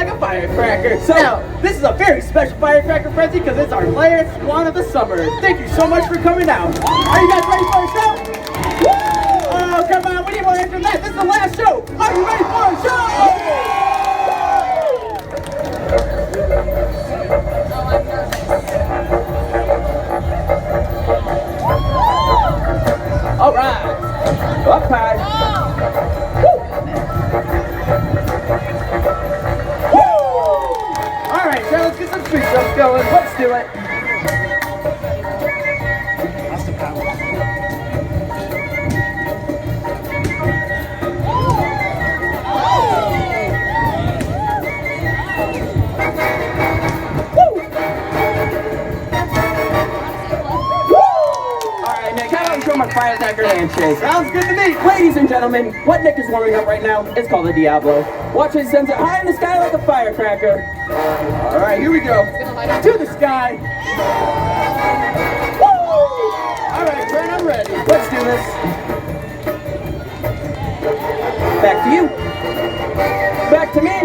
like a firecracker. So, this is a very special firecracker frenzy because it's our last one of the summer. Thank you so much for coming out. Are you guys ready for a show? Oh, come on, we need more after that. This is the last show. Are you ready for a show? All right. Up high. Woo. All right, so let's get some street jumps going. Let's do it. My firecracker handshake. Sounds good to me. Ladies and gentlemen, what Nick is warming up right now is called the Diablo. Watch as he sends it high in the sky like a firecracker. All right, here we go. To the sky. Woo! All right, Trent, I'm ready. Let's do this. Back to you. Back to me.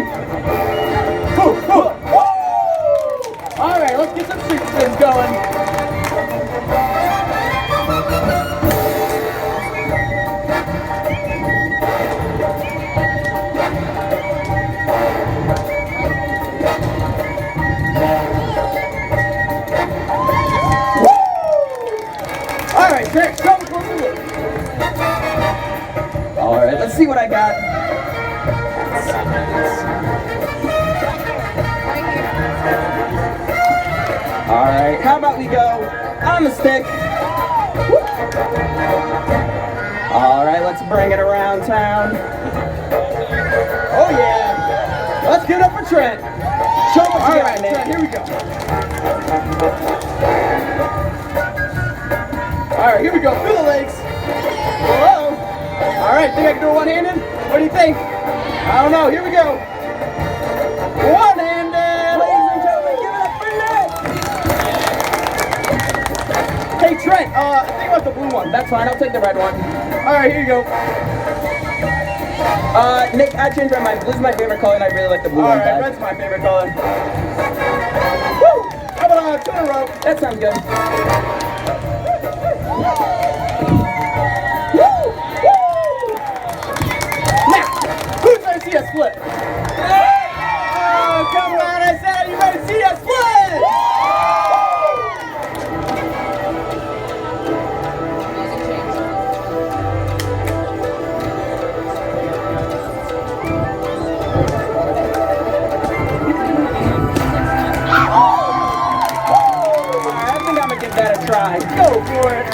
Woo! Woo! Woo! All right, let's get some street spins going. Alright, let's see what I got. Alright, how about we go on the stick? Alright, let's bring it around town. Oh yeah! Let's get up for Trent. Show us what you got, Nick. Trent, here we go. Alright, here we go, through the legs. Whoa! Alright, think I can do it one-handed? What do you think? I don't know, here we go. One-handed! Ladies and gentlemen, give it up for Nick! Hey Trent, think about the blue one. That's fine, I'll take the red one. Alright, here you go. Nick, I changed my mind. Blue's my favorite color and I really like the blue one. Alright, red's my favorite color. Woo! How about 2 in a row? That sounds good. See a split. Oh, come on, I said you ready to see a split. Alright, I think I'm gonna give that a try. Go for it.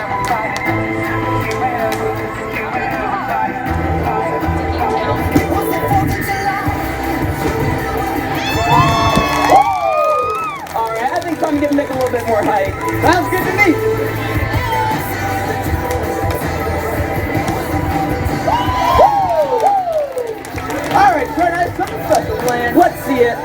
I'm gonna make a little bit more height. Sounds good to me. All right, Trent, I have something special planned. Let's see it.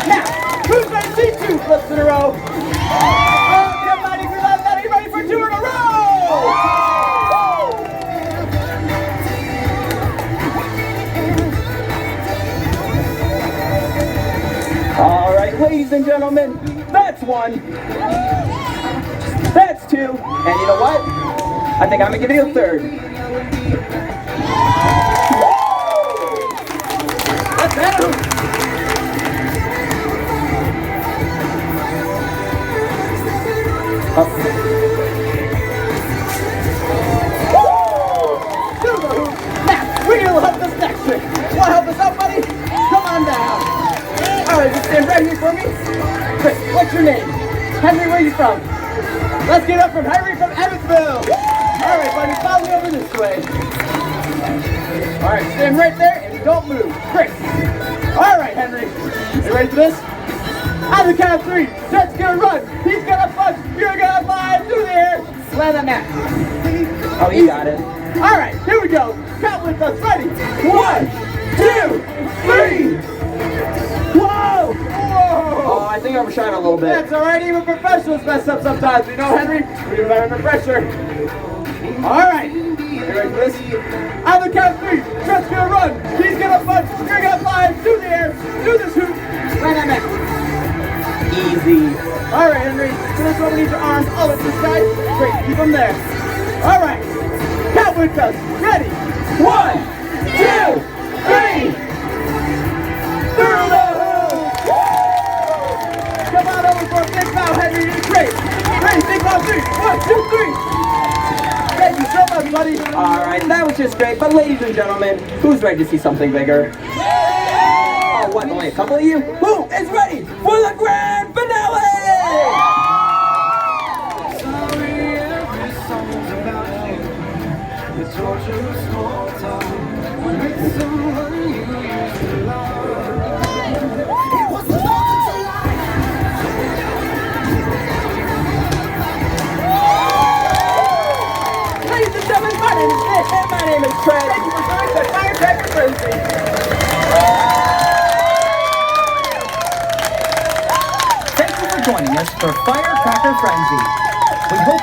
Now, who's ready to see 2 flips in a row? Ladies and gentlemen, that's 1. That's 2. And you know what? I think I'm gonna give you a 3rd. That's better. Up. Now, we're gonna help this next trick. Want to help us out, buddy? Come on down. Alright, just stand right here for me. Chris, what's your name? Henry, where are you from? Let's get up from Henry from Evansville. Alright, buddy, follow me over this way. Alright, stand right there and don't move. Chris. Alright, Henry. You ready for this? On the count of 3, Trent's gonna run. He's gonna punch. You're gonna fly through the air. Land on that. Oh, you got it. Alright, here we go. Count with us. Ready? 1, 2, 3. 1. I think I overshot a little bit. That's alright, even professionals mess up sometimes, you know, Henry? We do better under pressure. Alright, you ready for this? On the count of 3, Trent's gonna run, he's gonna punch, you're gonna fly through the air, do this hoop, land that neck. Easy. Alright, Henry, so this one we need your arms all at this side. Great, keep them there. Alright, count with us, ready? 1, 2, 3. Through the hoop! Come on over for a big bow, Henry. You did great. Ready, big bow, 3. 1, 2, 3. Thank you so much, buddy. All right, that was just great. But ladies and gentlemen, who's ready to see something bigger? Oh, what? Only a couple of you? Who is ready for the grand finale? It's all just small talk with someone you used to love. It was ladies and gentlemen, my name is Nick and my name is Trent. Thank you for joining the Firecracker Frenzy. Thank you for joining us for Firecracker Frenzy. We hope you